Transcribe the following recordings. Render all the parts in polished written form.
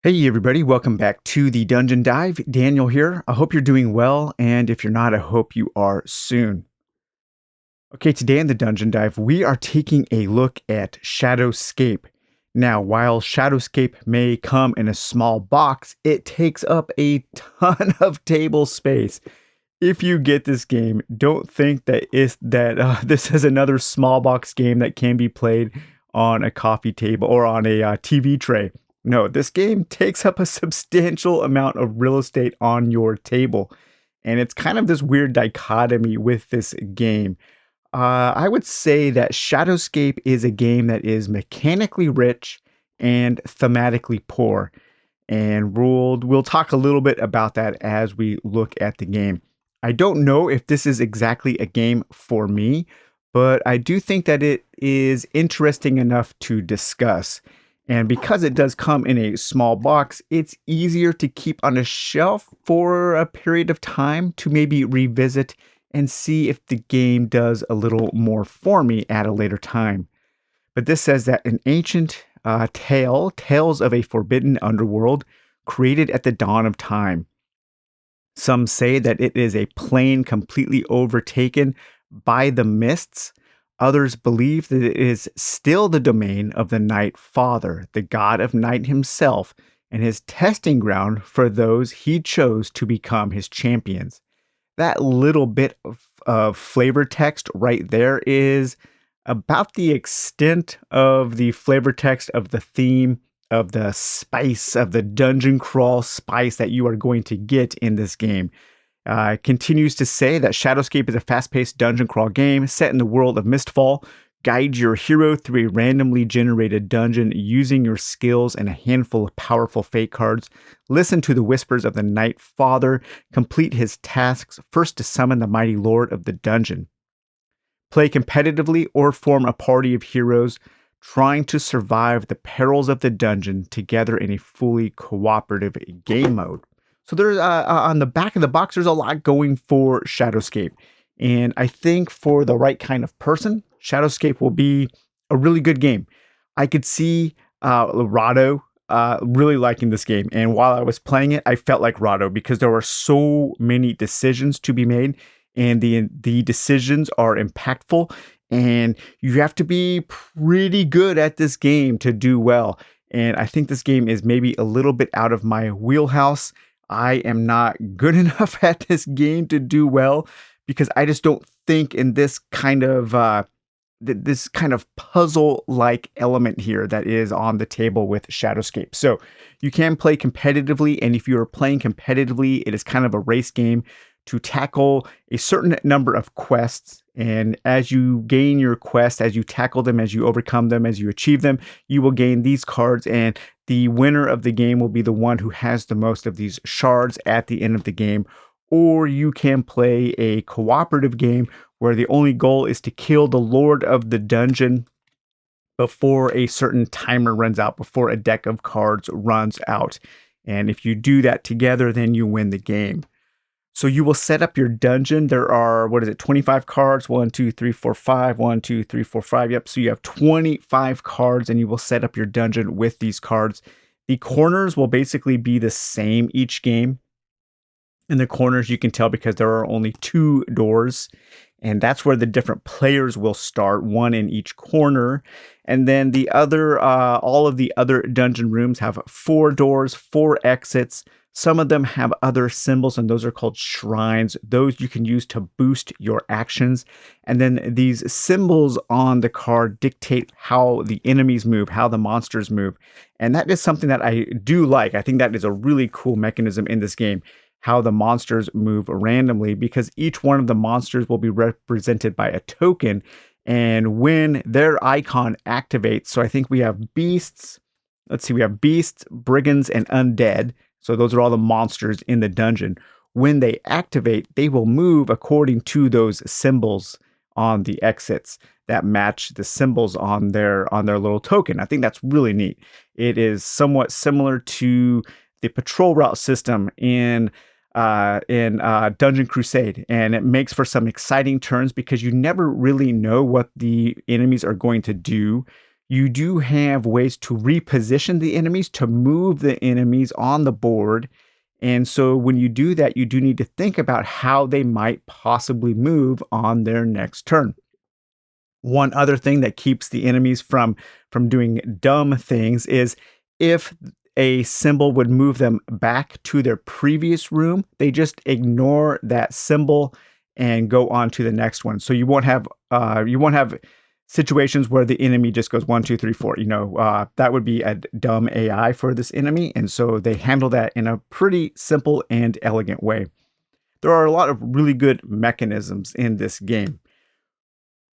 Hey everybody, welcome back to the Dungeon Dive. Daniel here. I hope you're doing well, and if you're not, I hope you are soon. Okay, today in the Dungeon Dive, we are taking a look at Shadowscape. Now, while Shadowscape may come in a small box, it takes up a ton of table space. If you get this game, don't think that this is another small box game that can be played on a coffee table or on a TV tray. No, this game takes up a substantial amount of real estate on your table. And it's kind of this weird dichotomy with this game. I would say that Shadowscape is a game that is mechanically rich and thematically poor. And we'll talk a little bit about that as we look at the game. I don't know if this is exactly a game for me, but I do think that it is interesting enough to discuss. And because it does come in a small box, it's easier to keep on a shelf for a period of time to maybe revisit and see if the game does a little more for me at a later time. But this says that an ancient tales of a forbidden underworld created at the dawn of time. Some say that it is a plane completely overtaken by the mists. Others believe that it is still the domain of the Night Father, the god of night himself, and his testing ground for those he chose to become his champions. That little bit of flavor text right there is about the extent of the flavor text of the theme of the spice of the dungeon crawl spice that you are going to get in this game. It continues to say that Shadowscape is a fast-paced dungeon crawl game set in the world of Mistfall. Guide your hero through a randomly generated dungeon using your skills and a handful of powerful fate cards. Listen to the whispers of the Night Father. Complete his tasks, first to summon the mighty lord of the dungeon. Play competitively or form a party of heroes trying to survive the perils of the dungeon together in a fully cooperative game mode. So there's on the back of the box, there's a lot going for Shadowscape. And I think for the right kind of person, Shadowscape will be a really good game. I could see Rado really liking this game. And while I was playing it, I felt like Rado because there were so many decisions to be made. And the decisions are impactful. And you have to be pretty good at this game to do well. And I think this game is maybe a little bit out of my wheelhouse. I am not good enough at this game to do well because I just don't think in this kind of puzzle-like element here that is on the table with Shadowscape. So you can play competitively, and if you are playing competitively, it is kind of a race game to tackle a certain number of quests. And as you gain your quest, as you tackle them, as you overcome them, as you achieve them, you will gain these cards. And the winner of the game will be the one who has the most of these shards at the end of the game. Or you can play a cooperative game where the only goal is to kill the lord of the dungeon before a certain timer runs out, before a deck of cards runs out. And if you do that together, then you win the game. So you will set up your dungeon. There are, 25 cards? 1, 2, 3, 4, 5. 1, 2, 3, 4, 5. Yep. So you have 25 cards and you will set up your dungeon with these cards. The corners will basically be the same each game. In the corners, you can tell because there are only 2 doors. And that's where the different players will start, one in each corner. And then the other, all of the other dungeon rooms have 4 doors, 4 exits. Some of them have other symbols, and those are called shrines. Those you can use to boost your actions. And then these symbols on the card dictate how the enemies move, how the monsters move. And that is something that I do like. I think that is a really cool mechanism in this game, how the monsters move randomly, because each one of the monsters will be represented by a token. And when their icon activates, so I think we have beasts. Let's see, we have beasts, brigands, and undead. So those are all the monsters in the dungeon. When they activate, they will move according to those symbols on the exits that match the symbols on their little token. I think that's really neat. It is somewhat similar to the patrol route system in Dungeon Crusade, and it makes for some exciting turns because you never really know what the enemies are going to do. You do have ways to reposition the enemies, to move the enemies on the board. And so when you do that, you do need to think about how they might possibly move on their next turn. One other thing that keeps the enemies from doing dumb things is if a symbol would move them back to their previous room, they just ignore that symbol and go on to the next one. So you won't have situations where the enemy just goes 1, 2, 3, 4. That would be a dumb AI for this enemy, and so they handle that in a pretty simple and elegant way. There are a lot of really good mechanisms in this game.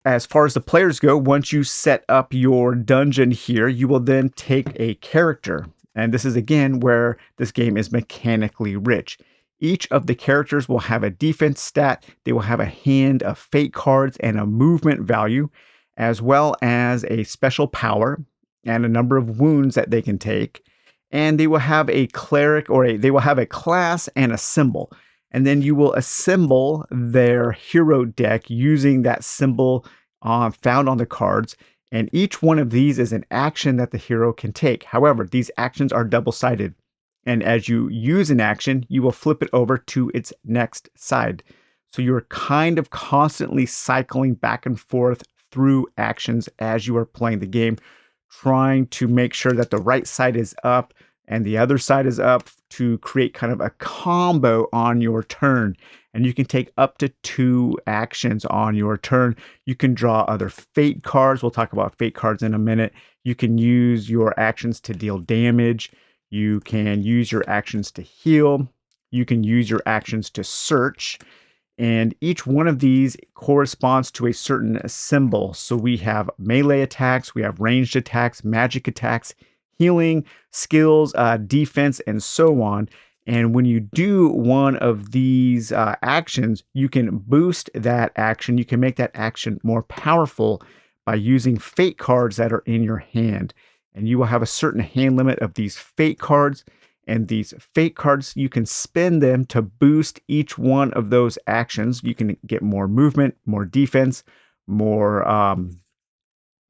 As far as the players go, once you set up your dungeon here, you will then take a character. And this is again where this game is mechanically rich. Each of the characters will have a defense stat, they will have a hand of fate cards and a movement value, as well as a special power and a number of wounds that they can take. And they will have a cleric they will have a class and a symbol. And then you will assemble their hero deck using that symbol found on the cards. And each one of these is an action that the hero can take. However, these actions are double-sided. And as you use an action, you will flip it over to its next side. So you're kind of constantly cycling back and forth through actions as you are playing the game, trying to make sure that the right side is up and the other side is up to create kind of a combo on your turn. And you can take up to 2 actions on your turn. You can draw other fate cards. We'll talk about fate cards in a minute. You can use your actions to deal damage. You can use your actions to heal. You can use your actions to search. And each one of these corresponds to a certain symbol. So we have melee attacks, we have ranged attacks, magic attacks, healing, skills, defense, and so on. And when you do one of these actions, you can boost that action. You can make that action more powerful by using fate cards that are in your hand. And you will have a certain hand limit of these fate cards. And these fate cards, you can spend them to boost each one of those actions. You can get more movement, more defense, more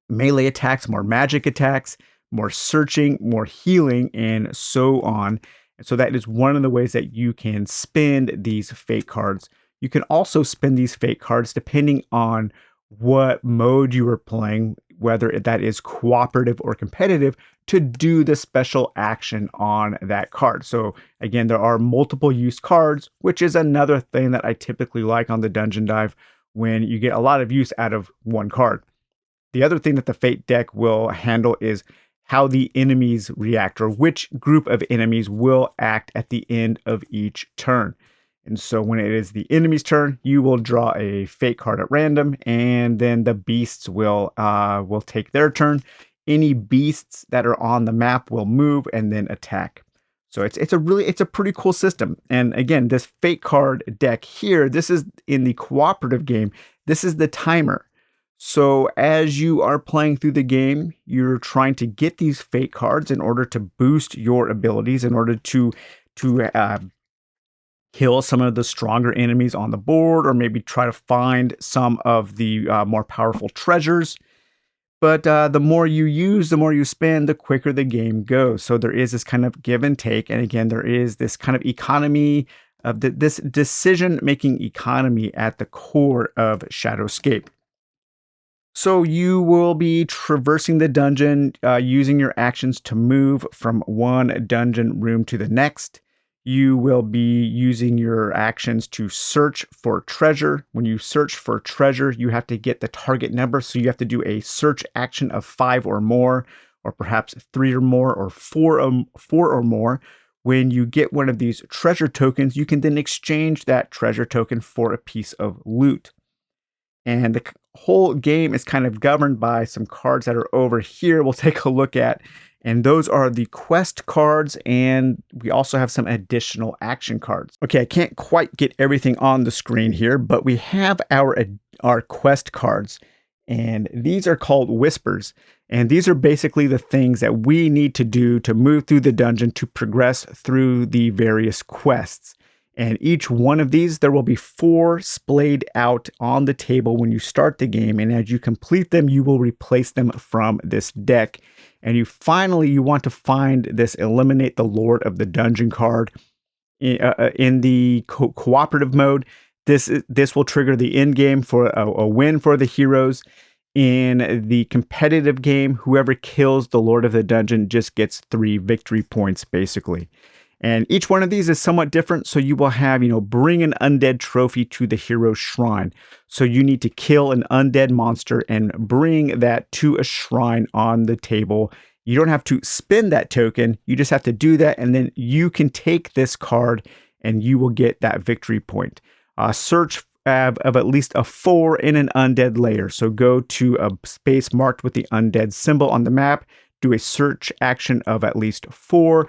melee attacks, more magic attacks, more searching, more healing, and so on. And so that is one of the ways that you can spend these fate cards. You can also spend these fate cards depending on what mode you are playing, whether that is cooperative or competitive, to do the special action on that card. So again, there are multiple use cards, which is another thing that I typically like on the Dungeon Dive when you get a lot of use out of one card. The other thing that the Fate deck will handle is how the enemies react, or which group of enemies will act at the end of each turn. And so when it is the enemy's turn, you will draw a fate card at random, and then the beasts will take their turn. Any beasts that are on the map will move and then attack. So it's a pretty cool system. And again, this fate card deck here, this is in the cooperative game. This is the timer. So as you are playing through the game, you're trying to get these fate cards in order to boost your abilities, in order to kill some of the stronger enemies on the board, or maybe try to find some of the more powerful treasures. But the more you use, the more you spend, the quicker the game goes. So there is this kind of give and take. And again, there is this kind of economy of this decision-making economy at the core of Shadowscape. So you will be traversing the dungeon using your actions to move from one dungeon room to the next. You will be using your actions to search for treasure. When you search for treasure, you have to get the target number. So you have to do a search action of 5 or more, or perhaps 3 or more, or 4 or more. When you get one of these treasure tokens, you can then exchange that treasure token for a piece of loot. And the whole game is kind of governed by some cards that are over here we'll take a look at. And those are the quest cards, and we also have some additional action cards. Okay, I can't quite get everything on the screen here, but we have our quest cards, and these are called whispers. And these are basically the things that we need to do to move through the dungeon to progress through the various quests. And each one of these, there will be 4 splayed out on the table when you start the game. And as you complete them, you will replace them from this deck. And you want to find this Eliminate the Lord of the Dungeon card in the cooperative mode. This will trigger the end game for a win for the heroes. In the competitive game, whoever kills the Lord of the Dungeon just gets 3 victory points, basically. And each one of these is somewhat different. So you will have, bring an undead trophy to the hero's shrine. So you need to kill an undead monster and bring that to a shrine on the table. You don't have to spend that token. You just have to do that. And then you can take this card and you will get that victory point. Search of at least a 4 in an undead layer. So go to a space marked with the undead symbol on the map, do a search action of at least 4,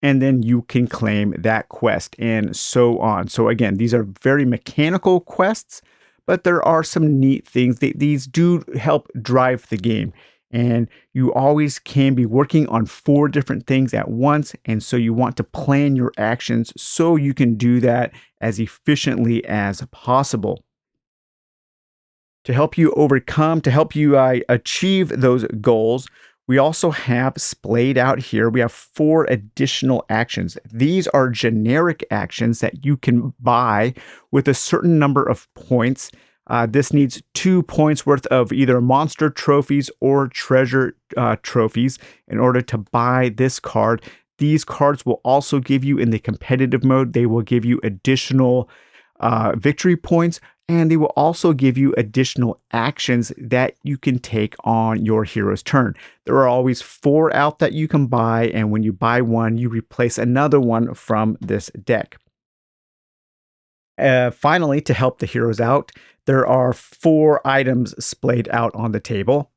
and then you can claim that quest and so on. So again, these are very mechanical quests, but there are some neat things. These do help drive the game. And you always can be working on 4 different things at once. And so you want to plan your actions so you can do that as efficiently as possible. To help you achieve those goals, we also have splayed out here. We have 4 additional actions. These are generic actions that you can buy with a certain number of points. This needs 2 points worth of either monster trophies or treasure trophies in order to buy this card. These cards will also give you, in the competitive mode, they will give you additional victory points, and they will also give you additional actions that you can take on your hero's turn. There are always 4 out that you can buy, and when you buy one, you replace another one from this deck. Finally, to help the heroes out, there are 4 items splayed out on the table.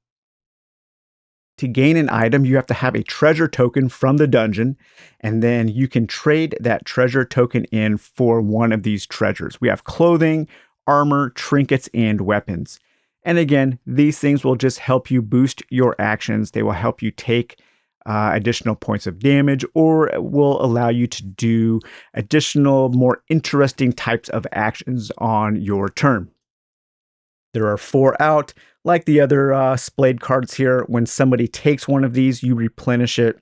To gain an item, you have to have a treasure token from the dungeon, and then you can trade that treasure token in for one of these treasures. We have clothing, armor, trinkets, and weapons. And again, these things will just help you boost your actions. They will help you take additional points of damage, or will allow you to do additional, more interesting types of actions on your turn. There are 4 out. Like the other splayed cards here, when somebody takes one of these, you replenish it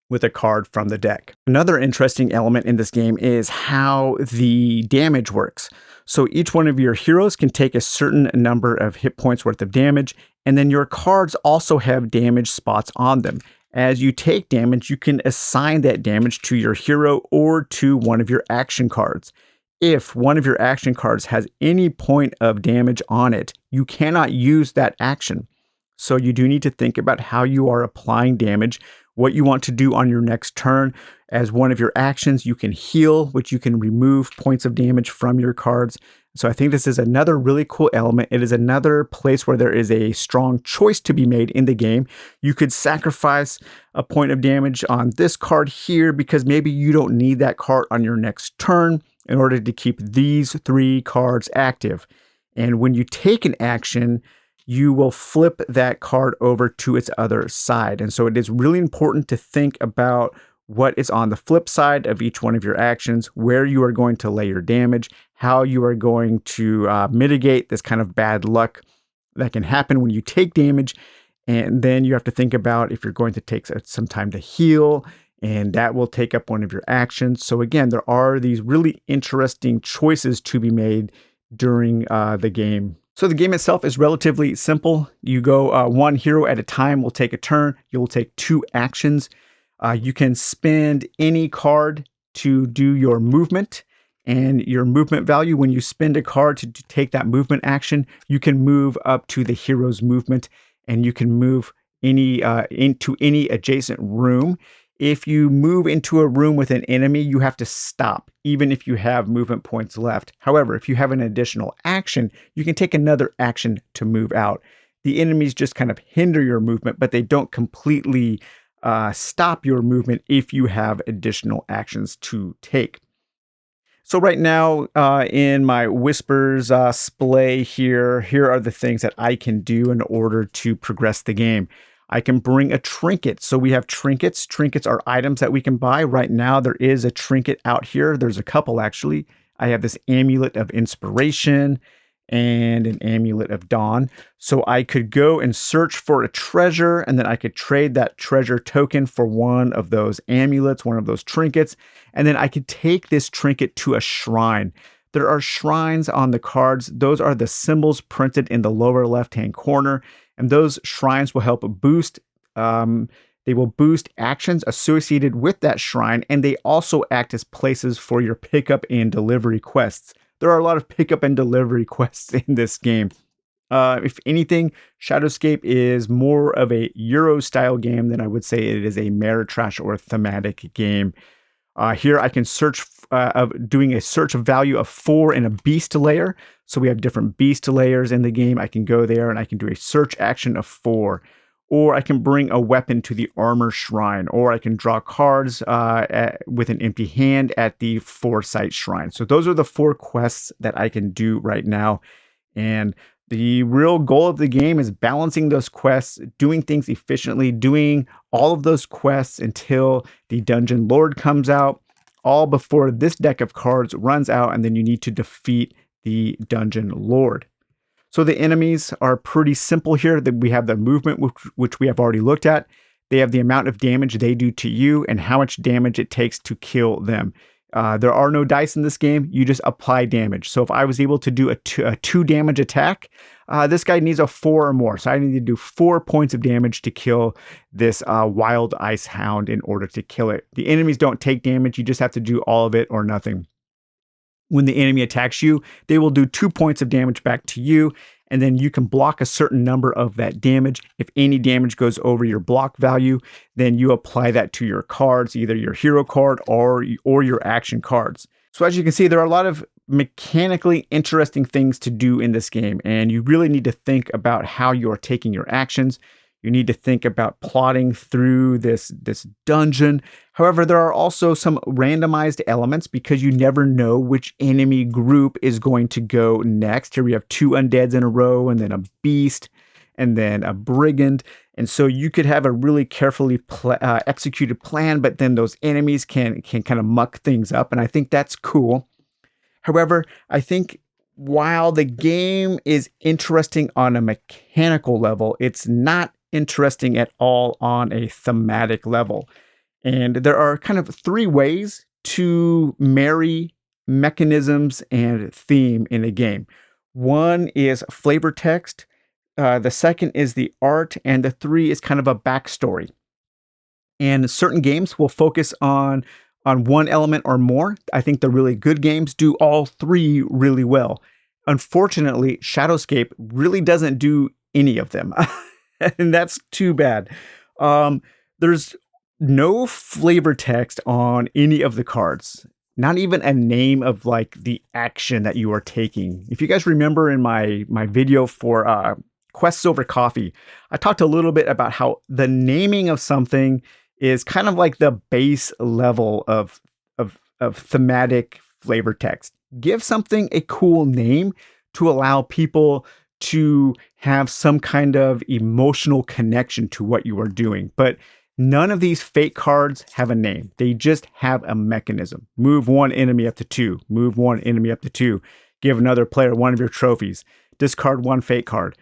with a card from the deck. Another interesting element in this game is how the damage works. So each one of your heroes can take a certain number of hit points worth of damage, and then your cards also have damage spots on them. As you take damage, you can assign that damage to your hero or to one of your action cards. If one of your action cards has any point of damage on it, you cannot use that action. So you do need to think about how you are applying damage, what you want to do on your next turn. As one of your actions, you can heal, which you can remove points of damage from your cards. So I think this is another really cool element. It is another place where there is a strong choice to be made in the game. You could sacrifice a point of damage on this card here because maybe you don't need that card on your next turn in order to keep these 3 cards active. And when you take an action, you will flip that card over to its other side. And so it is really important to think about what is on the flip side of each one of your actions, where you are going to lay your damage, how you are going to mitigate this kind of bad luck that can happen when you take damage. And then you have to think about if you're going to take some time to heal, and that will take up one of your actions. So again, there are these really interesting choices to be made during the game. So the game itself is relatively simple. You go 1 hero at a time, will take a turn. You will take 2 actions. You can spend any card to do your movement, and your movement value, when you spend a card to take that movement action, you can move up to the hero's movement, and you can move into any adjacent room. If you move into a room with an enemy, you have to stop, even if you have movement points left. However, if you have an additional action, you can take another action to move out. The enemies just kind of hinder your movement, but they don't completely stop your movement if you have additional actions to take. So right now in my Whispers splay here are the things that I can do in order to progress the game. I can bring a trinket. So we have trinkets. Trinkets are items that we can buy. Right now, there is a trinket out here. There's a couple, actually. I have this amulet of inspiration and an amulet of dawn. So I could go and search for a treasure, and then I could trade that treasure token for one of those amulets, one of those trinkets, and then I could take this trinket to a shrine. There are shrines on the cards. Those are the symbols printed in the lower left-hand corner, and those shrines will help boost. They will boost actions associated with that shrine, and they also act as places for your pickup and delivery quests. There are a lot of pickup and delivery quests in this game. If anything, Shadowscape is more of a Euro-style game than I would say it is a Ameritrash or thematic game. Here I can search of doing a search of value of 4 in a beast layer. So we have different beast layers in the game. I can go there and I can do a search action of 4. Or I can bring a weapon to the armor shrine, or I can draw cards with an empty hand at the foresight shrine. So those are the 4 quests that I can do right now. And the real goal of the game is balancing those quests, doing things efficiently, doing all of those quests until the Dungeon Lord comes out, all before this deck of cards runs out, and then you need to defeat the Dungeon Lord. So the enemies are pretty simple here. That we have their movement, which we have already looked at. They have the amount of damage they do to you and how much damage it takes to kill them. There are no dice in this game. You just apply damage. So if I was able to do a 2 damage attack, this guy needs a 4 or more. So I need to do 4 points of damage to kill this wild ice hound in order to kill it. The enemies don't take damage. You just have to do all of it or nothing. When the enemy attacks you, they will do 2 points of damage back to you, and then you can block a certain number of that damage. If any damage goes over your block value, then you apply that to your cards, either your hero card or your action cards. So as you can see, there are a lot of mechanically interesting things to do in this game, and you really need to think about how you're taking your actions. You need to think about plotting through this dungeon. However, there are also some randomized elements because you never know which enemy group is going to go next. Here we have 2 undeads in a row, and then a beast, and then a brigand. And so you could have a really carefully executed plan, but then those enemies can kind of muck things up. And I think that's cool. However, I think while the game is interesting on a mechanical level, it's not interesting at all on a thematic level. And there are kind of 3 ways to marry mechanisms and theme in a game. One is flavor text, the second is the art, and the 3 is kind of a backstory. And certain games will focus on one element or more. I think the really good games do all 3 really well. Unfortunately, Shadowscape really doesn't do any of them. And that's too bad. There's no flavor text on any of the cards. Not even a name of like the action that you are taking. If you guys remember in my video for Quests Over Coffee, I talked a little bit about how the naming of something is kind of like the base level of thematic flavor text. Give something a cool name to allow people to have some kind of emotional connection to what you are doing. But none of these fake cards have a name. They just have a mechanism. Move 1 enemy up to 2. Move 1 enemy up to 2. Give another player 1 of your trophies. Discard 1 fake card.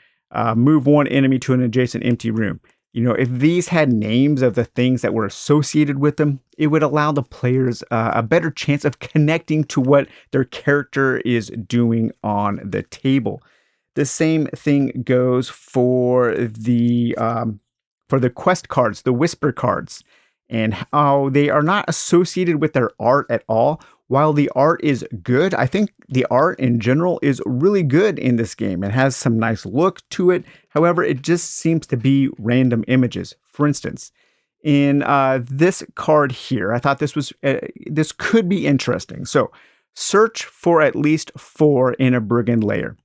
Move 1 enemy to an adjacent empty room. You know, if these had names of the things that were associated with them, it would allow the players a better chance of connecting to what their character is doing on the table. The same thing goes for the quest cards, the whisper cards, and how they are not associated with their art at all. While the art is good, I think the art in general is really good in this game. It has some nice look to it. However, it just seems to be random images. For instance, in this card here, I thought this could be interesting. So search for at least 4 in a brigand layer.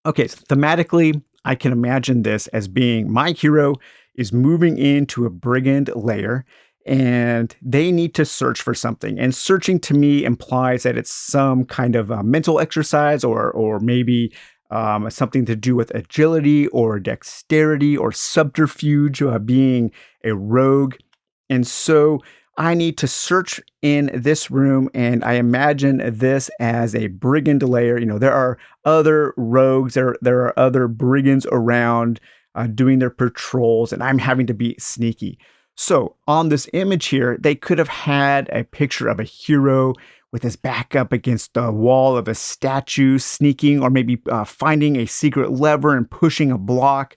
Okay, so thematically, I can imagine this as being my hero is moving into a brigand layer, and they need to search for something. And searching to me implies that it's some kind of a mental exercise or maybe something to do with agility or dexterity or subterfuge, being a rogue. And so I need to search in this room, and I imagine this as a brigand layer. There are other rogues, there are other brigands around doing their patrols, and I'm having to be sneaky. So on this image here, they could have had a picture of a hero with his back up against the wall of a statue, sneaking, or maybe finding a secret lever and pushing a block,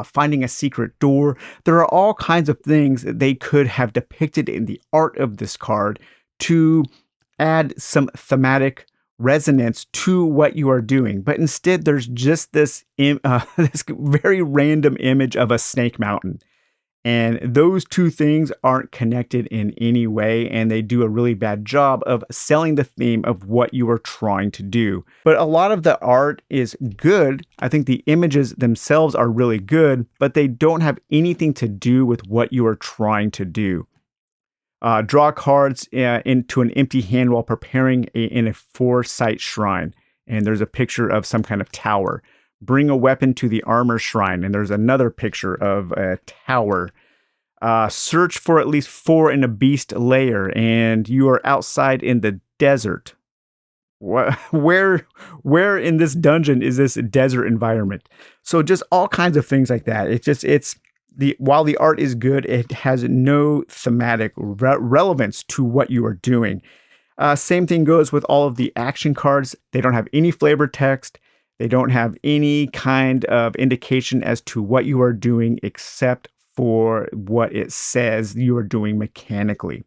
finding a secret door. There are all kinds of things that they could have depicted in the art of this card to add some thematic resonance to what you are doing. But instead, there's just this very random image of a snake mountain. And those two things aren't connected in any way, and they do a really bad job of selling the theme of what you are trying to do. But a lot of the art is good. I think the images themselves are really good, but they don't have anything to do with what you are trying to do. Draw cards into an empty hand while preparing in a foresight shrine. And there's a picture of some kind of tower. Bring a weapon to the armor shrine. And there's another picture of a tower. Search for at least 4 in a beast layer. And you are outside in the desert. Where in this dungeon is this desert environment? So just all kinds of things like that. While the art is good, it has no thematic relevance to what you are doing. Same thing goes with all of the action cards. They don't have any flavor text. They don't have any kind of indication as to what you are doing except for what it says you are doing mechanically.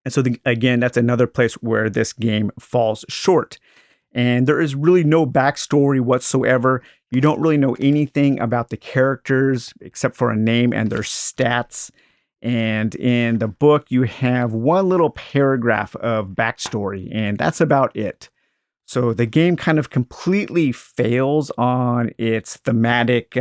And so again, that's another place where this game falls short. And there is really no backstory whatsoever. You don't really know anything about the characters except for a name and their stats. And in the book, you have one little paragraph of backstory, and that's about it. So the game kind of completely fails on its thematic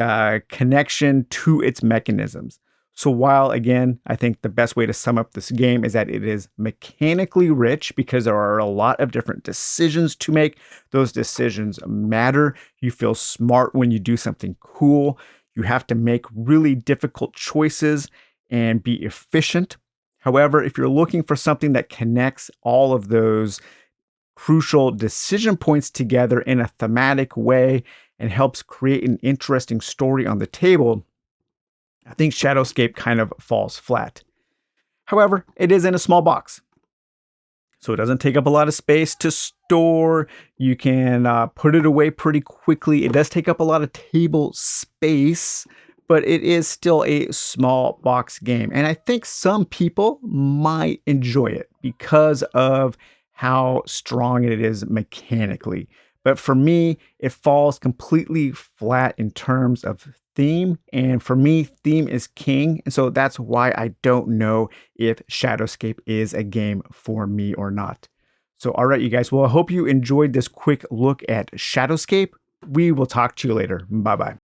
connection to its mechanisms. So while, again, I think the best way to sum up this game is that it is mechanically rich because there are a lot of different decisions to make. Those decisions matter. You feel smart when you do something cool. You have to make really difficult choices and be efficient. However, if you're looking for something that connects all of those crucial decision points together in a thematic way and helps create an interesting story on the table, I think Shadowscape kind of falls flat. However, it is in a small box, so it doesn't take up a lot of space to store. You can put it away pretty quickly. It does take up a lot of table space, but it is still a small box game. And I think some people might enjoy it because of how strong it is mechanically. But for me, it falls completely flat in terms of theme. And for me, theme is king. And so that's why I don't know if Shadowscape is a game for me or not. So, all right, you guys. Well, I hope you enjoyed this quick look at Shadowscape. We will talk to you later. Bye-bye.